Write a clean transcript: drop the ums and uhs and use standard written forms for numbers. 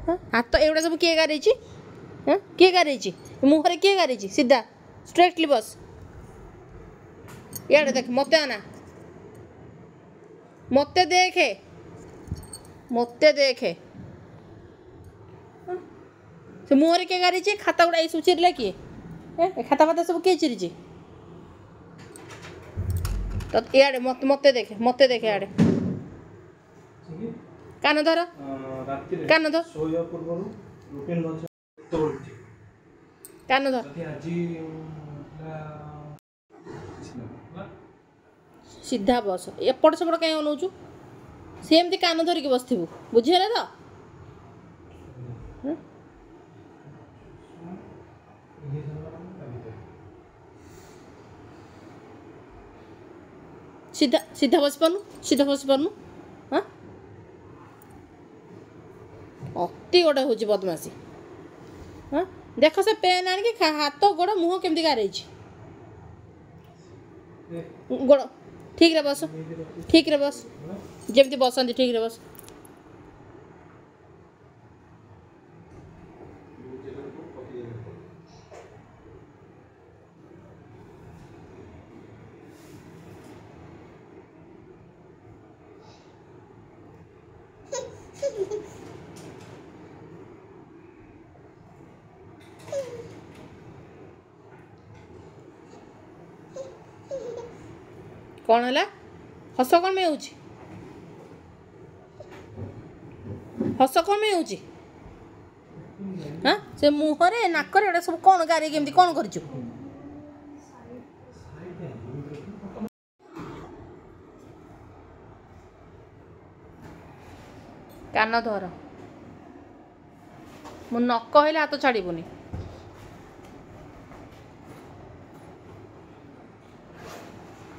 हाथ एगुड़ा सब किए गारे किए गारे मुहर किए गारे सीधा स्ट्रेटली बस इे देख मत आना मत देखे से मुहर किए गारे खाता गुड़ा ये सब चिरला किए खाता फाता सब किए चिरी तो इे मत देखे इे कान धर कान धर कान धर सीधा बस एपट सेपट कहीं अनौचु सेमती कान धरिकी बस बुझीगले तो सीधा सीधा बस पारनु हाँ अति गोटे हूँ बदमाशी हाँ देख से पेन आनिक हाथ गोड़ मुह केमती गारे गोड़ ठीक रे बस जमती बसती ठीक रे बस कौन है हस कौन में हस कौन में हाँ से मुहरे नाक सब कौन गारे केमती कौन कर कान धर मु न कहले हाथ छाड़बुनि